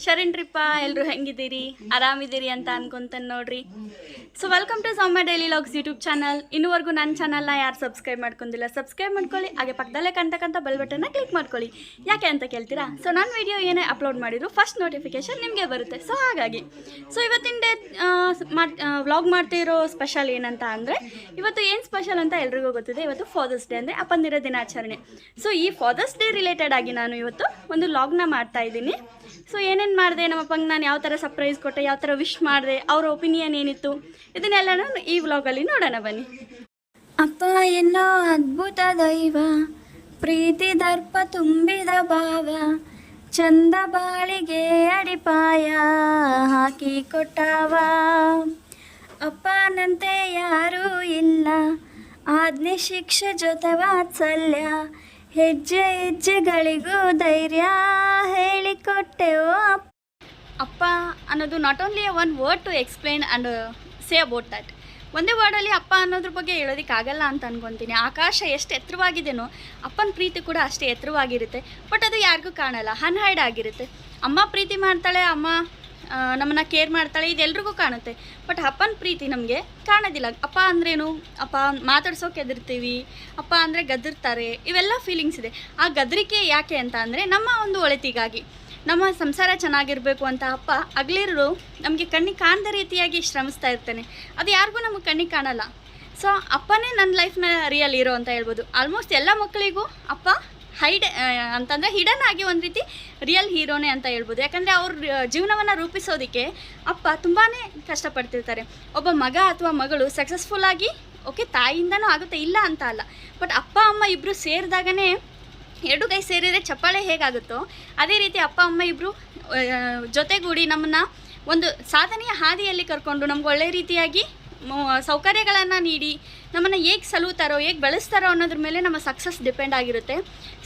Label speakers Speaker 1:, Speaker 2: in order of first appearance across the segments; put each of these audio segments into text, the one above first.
Speaker 1: ಶರಣ್ರಿಪ್ಪ ಎಲ್ಲರೂ ಹೆಂಗಿದ್ದೀರಿ ಆರಾಮಿದ್ದೀರಿ ಅಂತ ಅನ್ಕೊಂತಾನೆ ನೋಡ್ರಿ. So welcome to Soumya daily logs YouTube channel. ಇನ್ನೂವರೆಗೂ ನನ್ನ ಚಾನಲ್ನ ಯಾರು ಸಬ್ಸ್ಕ್ರೈಬ್ ಮಾಡ್ಕೊಂಡಿಲ್ಲ ಸಬ್ಸ್ಕ್ರೈಬ್ ಮಾಡ್ಕೊಳ್ಳಿ, ಹಾಗೆ ಪಕ್ಕದಲ್ಲೇ ಕಾಣ್ತಕ್ಕಂಥ ಬೆಲ್ ಬಟನ್ನ ಕ್ಲಿಕ್ ಮಾಡ್ಕೊಳ್ಳಿ. ಯಾಕೆ ಅಂತ ಕೇಳ್ತೀರಾ? ಸೊ ನನ್ನ ವಿಡಿಯೋ ಏನೇ ಅಪ್ಲೋಡ್ ಮಾಡಿದ್ರು ಫಸ್ಟ್ ನೋಟಿಫಿಕೇಶನ್ ನಿಮಗೆ ಬರುತ್ತೆ. ಸೊ ಹಾಗಾಗಿ ಇವತ್ತಿನ ಡೇ ವ್ಲಾಗ್ ಮಾಡ್ತಿರೋ ಸ್ಪೆಷಲ್ ಏನಂತ ಅಂದರೆ, ಇವತ್ತು ಏನು ಸ್ಪೆಷಲ್ ಅಂತ ಎಲ್ರಿಗೂ ಗೊತ್ತಿದೆ. ಇವತ್ತು ಫಾದರ್ಸ್ ಡೇ ಅಂದರೆ ಅಪ್ಪಂದಿರ ದಿನಾಚರಣೆ. ಸೊ ಈ ಫಾದರ್ಸ್ ಡೇ ರಿಲೇಟೆಡ್ ಆಗಿ ನಾನು ಇವತ್ತು ಒಂದು ವ್ಲಾಗ್ನ ಮಾಡ್ತಾ ಇದ್ದೀನಿ. ಸೊ ಏನೇನು ಮಾಡಿದೆ, ನಮ್ಮಪ್ಪಂಗೆ ನಾನು ಯಾವ ಥರ ಸರ್ಪ್ರೈಸ್ ಕೊಟ್ಟೆ, ಯಾವ ಥರ ವಿಶ್ ಮಾಡಿದೆ, ಅವರ ಒಪಿನಿಯನ್ ಏನಿತ್ತು, ಇದನ್ನೆಲ್ಲ ನಾನು ಈ ವ್ಲಾಗಲ್ಲಿ ನೋಡೋಣ ಬನ್ನಿ.
Speaker 2: ಅಪ್ಪ ಎಲ್ಲೋ ಅದ್ಭುತ ದೈವ, ಪ್ರೀತಿ ದರ್ಪ ತುಂಬಿದ ಭಾವ, ಚಂದ ಬಾಳಿಗೆ ಅಡಿಪಾಯ ಹಾಕಿ ಕೊಟ್ಟವ. ಅಪ್ಪನಂತೆ ಯಾರೂ ಇಲ್ಲ, ಆಜ್ಞೆ ಶಿಕ್ಷೆ ಜೊತೆ ವಾತ್ಸಲ್ಯ, ಹೆಜ್ಜೆ ಹೆಜ್ಜೆಗಳಿಗೂ ಧೈರ್ಯ ಹೇಳಿಕೊಟ್ಟೆವು.
Speaker 1: ಅಪ್ಪ ಅನ್ನೋದು not only one word to explain and say about that. ಒಂದೇ ವರ್ಡಲ್ಲಿ ಅಪ್ಪ ಅನ್ನೋದ್ರ ಬಗ್ಗೆ ಹೇಳೋದಕ್ಕಾಗಲ್ಲ ಅಂತ ಅನ್ಕೊತೀನಿ. ಆಕಾಶ ಎಷ್ಟು ಎತ್ತರವಾಗಿದೆಯೋ ಅಪ್ಪನ ಪ್ರೀತಿ ಕೂಡ ಅಷ್ಟೇ ಎತ್ತರವಾಗಿರುತ್ತೆ. ಬಟ್ ಅದು ಯಾರಿಗೂ ಕಾಣಲ್ಲ, ಅನ್ಹೈಡ್ ಆಗಿರುತ್ತೆ. ಅಮ್ಮ ಪ್ರೀತಿ ಮಾಡ್ತಾಳೆ, ಅಮ್ಮ ನಮ್ಮನ್ನು ಕೇರ್ ಮಾಡ್ತಾಳೆ, ಇದೆಲ್ರಿಗೂ ಕಾಣುತ್ತೆ. ಬಟ್ ಅಪ್ಪನ ಪ್ರೀತಿ ನಮಗೆ ಕಾಣೋದಿಲ್ಲ. ಅಪ್ಪ ಅಂದ್ರೇನು, ಅಪ್ಪ ಮಾತಾಡ್ಸೋಕೆ ಹೆದರ್ತೀವಿ, ಅಪ್ಪ ಅಂದರೆ ಗದರ್ತಾರೆ, ಇವೆಲ್ಲ ಫೀಲಿಂಗ್ಸ್ ಇದೆ. ಆ ಗದರಿಕೆ ಯಾಕೆ ಅಂತ ಅಂದರೆ ನಮ್ಮ ಒಂದು ಒಳಿತಿಗಾಗಿ, ನಮ್ಮ ಸಂಸಾರ ಚೆನ್ನಾಗಿರಬೇಕು ಅಂತ ಅಪ್ಪ ಹಗಲಿರುಳು ನಮಗೆ ಕಣ್ಣಿಗೆ ಕಾಣದ ರೀತಿಯಾಗಿ ಶ್ರಮಿಸ್ತಾ ಇರ್ತಾನೆ. ಅದು ಯಾರಿಗೂ ನಮಗೆ ಕಣ್ಣಿಗೆ ಕಾಣಲ್ಲ. ಸೊ ಅಪ್ಪನೇ ನನ್ನ ಲೈಫ್ನ ರಿಯಲ್ ಹೀರೋ ಅಂತ ಹೇಳ್ಬೋದು. ಆಲ್ಮೋಸ್ಟ್ ಎಲ್ಲ ಮಕ್ಕಳಿಗೂ ಅಪ್ಪ ಅಂತಂದರೆ ಹಿಡನ್ ಆಗಿ ಒಂದು ರೀತಿ ರಿಯಲ್ ಹೀರೋನೇ ಅಂತ ಹೇಳ್ಬೋದು. ಯಾಕಂದರೆ ಅವ್ರ ಜೀವನವನ್ನು ರೂಪಿಸೋದಕ್ಕೆ ಅಪ್ಪ ತುಂಬಾ ಕಷ್ಟಪಡ್ತಿರ್ತಾರೆ. ಒಬ್ಬ ಮಗ ಅಥವಾ ಮಗಳು ಸಕ್ಸಸ್ಫುಲ್ಲಾಗಿ ಓಕೆ ತಾಯಿಯಿಂದನೂ ಆಗುತ್ತೆ, ಇಲ್ಲ ಅಂತ ಅಲ್ಲ. ಬಟ್ ಅಪ್ಪ ಅಮ್ಮ ಇಬ್ಬರು ಸೇರಿದಾಗನೇ, ಎರಡು ಕೈ ಸೇರಿದರೆ ಚಪ್ಪಾಳೆ ಹೇಗಾಗುತ್ತೋ ಅದೇ ರೀತಿ ಅಪ್ಪ ಅಮ್ಮ ಇಬ್ಬರು ಜೊತೆಗೂಡಿ ನಮ್ಮನ್ನು ಒಂದು ಸಾಧನೆಯ ಹಾದಿಯಲ್ಲಿ ಕರ್ಕೊಂಡು ನಮ್ಗೆ ಒಳ್ಳೆ ರೀತಿಯಾಗಿ ಸೌಕರ್ಯಗಳನ್ನು ನೀಡಿ ನಮ್ಮನ್ನು ಹೇಗೆ ಸಲುತ್ತಾರೋ, ಹೇಗೆ ಬೆಳೆಸ್ತಾರೋ ಅನ್ನೋದ್ರ ಮೇಲೆ ನಮ್ಮ ಸಕ್ಸಸ್ ಡಿಪೆಂಡ್ ಆಗಿರುತ್ತೆ.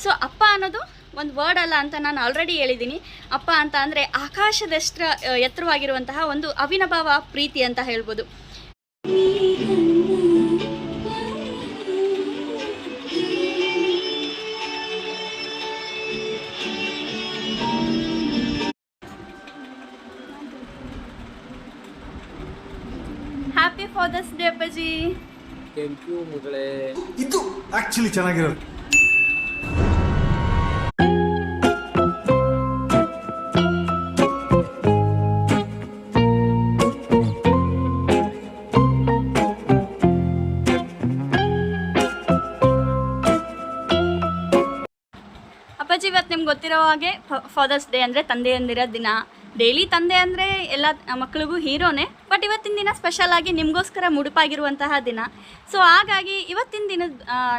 Speaker 1: ಸೊ ಅಪ್ಪ ಅನ್ನೋದು ಒಂದು ವರ್ಡ್ ಅಲ್ಲ ಅಂತ ನಾನು ಆಲ್ರೆಡಿ ಹೇಳಿದ್ದೀನಿ. ಅಪ್ಪ ಅಂತ ಅಂದರೆ ಆಕಾಶದಷ್ಟು ಎತ್ತರವಾಗಿರುವಂತಹ ಒಂದು ಅವಿನಾಭಾವ ಪ್ರೀತಿ ಅಂತ ಹೇಳ್ಬೋದು. ಹ್ಯಾಪಿ ಫಾದರ್ಸ್ ಡೇ ಅಪ್ಪಾಜಿ.
Speaker 3: ಥ್ಯಾಂಕ್ ಯು ಮಗಳೇ.
Speaker 4: ಇದು ಆಕ್ಚುಲಿ ಚೆನ್ನಾಗಿರೋದು.
Speaker 1: ಅಪ್ಪಾಜಿ, ಇವತ್ತು ನಿಮ್ಗೆ ಗೊತ್ತಿರೋ ಹಾಗೆ ಫಾದರ್ಸ್ ಡೇ ಅಂದರೆ ತಂದೆಯಂದಿರ ದಿನ. ಡೈಲಿ ತಂದೆ ಅಂದರೆ ಎಲ್ಲ ಮಕ್ಕಳಿಗೂ ಹೀರೋನೇ, ಬಟ್ ಇವತ್ತಿನ ದಿನ ಸ್ಪೆಷಲಾಗಿ ನಿಮಗೋಸ್ಕರ ಮುಡುಪಾಗಿರುವಂತಹ ದಿನ. ಸೊ ಹಾಗಾಗಿ ಇವತ್ತಿನ ದಿನದ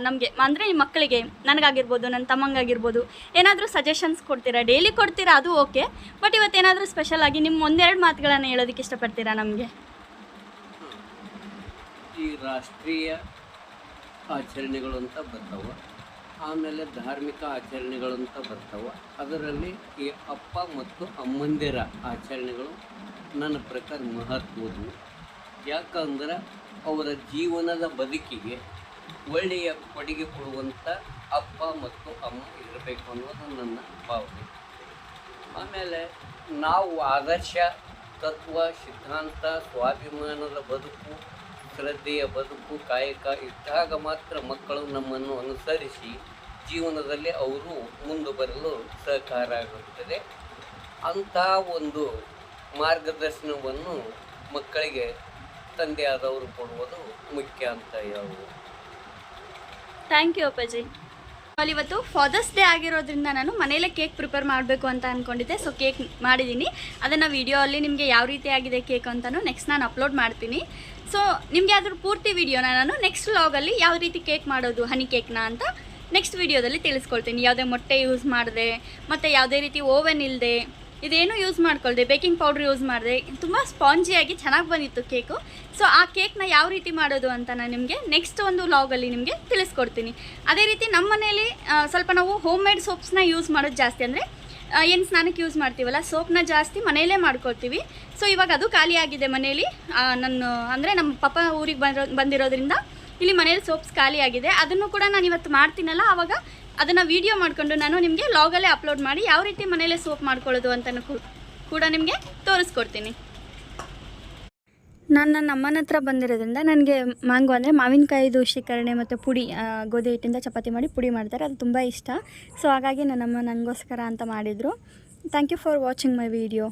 Speaker 1: ನಮಗೆ ಅಂದರೆ ನಿಮ್ಮ ಮಕ್ಕಳಿಗೆ, ನನಗಾಗಿರ್ಬೋದು, ನನ್ನ ತಮ್ಮಂಗಾಗಿರ್ಬೋದು, ಏನಾದರೂ ಸಜೆಷನ್ಸ್ ಕೊಡ್ತೀರಾ? ಡೈಲಿ ಕೊಡ್ತೀರಾ, ಅದು ಓಕೆ. ಬಟ್ ಇವತ್ತೇನಾದರೂ ಸ್ಪೆಷಲಾಗಿ ನಿಮ್ಮ ಒಂದೆರಡು ಮಾತುಗಳನ್ನು ಹೇಳೋದಕ್ಕೆ ಇಷ್ಟಪಡ್ತೀರಾ ನಮಗೆ?
Speaker 3: ಈ ರಾಷ್ಟ್ರೀಯ ಆಚರಣೆಗಳು ಅಂತ ಬರ್ತಾವೆ, ಆಮೇಲೆ ಧಾರ್ಮಿಕ ಆಚರಣೆಗಳು ಅಂತ ಬರ್ತಾವೆ. ಅದರಲ್ಲಿ ಈ ಅಪ್ಪ ಮತ್ತು ಅಮ್ಮಂದಿರ ಆಚರಣೆಗಳು ನನ್ನ ಪ್ರಕಾರ ಮಹತ್ವದ್ದು. ಯಾಕಂದ್ರೆ ಅವರ ಜೀವನದ ಬದುಕಿಗೆ ಒಳ್ಳೆಯ ಕೊಡುಗೆ ಕೊಡುವಂಥ ಅಪ್ಪ ಮತ್ತು ಅಮ್ಮ ಇರಬೇಕು ಅನ್ನೋದು ನನ್ನ ಭಾವನೆ. ಆಮೇಲೆ ನಾವು ಆದರ್ಶ ತತ್ವ, ಸಿದ್ಧಾಂತ, ಸ್ವಾಭಿಮಾನದ ಬದುಕು, ಶ್ರದ್ಧೆಯ ಬದುಕು, ಕಾಯಕ ಇದ್ದಾಗ ಮಾತ್ರ ಮಕ್ಕಳು ನಮ್ಮನ್ನು ಅನುಸರಿಸಿ ಜೀವನದಲ್ಲಿ ಅವರು ಮುಂದೆ ಬರಲು ಸಹಕಾರ ಆಗುತ್ತದೆ. ಅಂಥ ಒಂದು ಮಾರ್ಗದರ್ಶನವನ್ನು ಮಕ್ಕಳಿಗೆ ತಂದೆಯಾದವರು ಕೊಡುವುದು ಮುಖ್ಯ ಅಂತ ಹೇಳ್ಬೋದು.
Speaker 1: ಥ್ಯಾಂಕ್ ಯು ಅಪ್ಪಾಜಿ. ಇವತ್ತು ಫಾದರ್ಸ್ ಡೇ ಆಗಿರೋದ್ರಿಂದ ನಾನು ಮನೇಲೇ ಕೇಕ್ ಪ್ರಿಪೇರ್ ಮಾಡಬೇಕು ಅಂತ ಅಂದ್ಕೊಂಡಿದ್ದೆ. ಸೊ ಕೇಕ್ ಮಾಡಿದ್ದೀನಿ, ಅದನ್ನು ವಿಡಿಯೋ ಅಲ್ಲಿ ನಿಮಗೆ ಯಾವ ರೀತಿ ಆಗಿದೆ ಕೇಕ್ ಅಂತಲೂ ನೆಕ್ಸ್ಟ್ ನಾನು ಅಪ್ಲೋಡ್ ಮಾಡ್ತೀನಿ. ಸೊ ನಿಮಗೆ ಅದ್ರ ಪೂರ್ತಿ ವಿಡಿಯೋನ ನಾನು ನೆಕ್ಸ್ಟ್ ವ್ಲಾಗಲ್ಲಿ ಯಾವ ರೀತಿ ಕೇಕ್ ಮಾಡೋದು, ಹನಿ ಕೇಕ್ನ ಅಂತ ನೆಕ್ಸ್ಟ್ ವಿಡಿಯೋದಲ್ಲಿ ತಿಳಿಸ್ಕೊಳ್ತೀನಿ. ಯಾವುದೇ ಮೊಟ್ಟೆ ಯೂಸ್ ಮಾಡಿದೆ, ಮತ್ತು ಯಾವುದೇ ರೀತಿ ಓವೆನ್ ಇಲ್ಲದೆ, ಇದೇನು ಯೂಸ್ ಮಾಡ್ಕೊಳ್ದೆ, ಬೇಕಿಂಗ್ ಪೌಡ್ರ್ ಯೂಸ್ ಮಾಡಿದೆ, ತುಂಬ ಸ್ಪಾಂಜಿಯಾಗಿ ಚೆನ್ನಾಗಿ ಬಂದಿತ್ತು ಕೇಕು. ಸೊ ಆ ಕೇಕ್ನ ಯಾವ ರೀತಿ ಮಾಡೋದು ಅಂತ ನಾನು ನಿಮಗೆ ನೆಕ್ಸ್ಟ್ ಒಂದು ವ್ಲಾಗಲ್ಲಿ ನಿಮಗೆ ತಿಳಿಸ್ಕೊಡ್ತೀನಿ. ಅದೇ ರೀತಿ ನಮ್ಮ ಮನೇಲಿ ಸ್ವಲ್ಪ ನಾವು ಹೋಮ್ ಮೇಡ್ ಸೋಪ್ಸ್ನ ಯೂಸ್ ಮಾಡೋದು ಜಾಸ್ತಿ. ಅಂದರೆ ಏನು ಸ್ನಾನಕ್ಕೆ ಯೂಸ್ ಮಾಡ್ತೀವಲ್ಲ, ಸೋಪ್ನ ಜಾಸ್ತಿ ಮನೆಯಲ್ಲೇ ಮಾಡ್ಕೊಳ್ತೀವಿ. ಸೊ ಇವಾಗ ಅದು ಖಾಲಿಯಾಗಿದೆ ಮನೇಲಿ. ಅಂದರೆ ನಮ್ಮ ಪಾಪ ಊರಿಗೆ ಬಂದಿರೋದ್ರಿಂದ ಇಲ್ಲಿ ಮನೇಲಿ ಸೋಪ್ಸ್ ಖಾಲಿಯಾಗಿದೆ. ಅದನ್ನು ಕೂಡ ನಾನು ಇವತ್ತು ಮಾಡ್ತೀನಲ್ಲ, ಆವಾಗ ಅದನ್ನು ವೀಡಿಯೋ ಮಾಡಿಕೊಂಡು ನಾನು ನಿಮಗೆ ವ್ಲಾಗಲ್ಲೇ ಅಪ್ಲೋಡ್ ಮಾಡಿ ಯಾವ ರೀತಿ ಮನೇಲೇ ಸೋಪ್ ಮಾಡ್ಕೊಳ್ಳೋದು ಅಂತಲೂ ಕೂಡ ನಿಮಗೆ ತೋರಿಸ್ಕೊಡ್ತೀನಿ.
Speaker 2: ನಾನು ನನ್ನ ಅಮ್ಮನ ಹತ್ರ ಬಂದಿರೋದ್ರಿಂದ ನನಗೆ ಮ್ಯಾಂಗೋ ಅಂದರೆ ಮಾವಿನಕಾಯಿದು ಶೇಖರಣೆ ಮತ್ತು ಪುಡಿ ಗೋಧಿ ಹಿಟ್ಟಿಂದ ಚಪಾತಿ ಮಾಡಿ ಪುಡಿ ಮಾಡ್ತಾರೆ, ಅದು ತುಂಬ ಇಷ್ಟ. ಸೊ ಹಾಗಾಗಿ ನನ್ನಮ್ಮ ನನಗೋಸ್ಕರ ಅಂತ ಮಾಡಿದರು. Thank you for watching my video.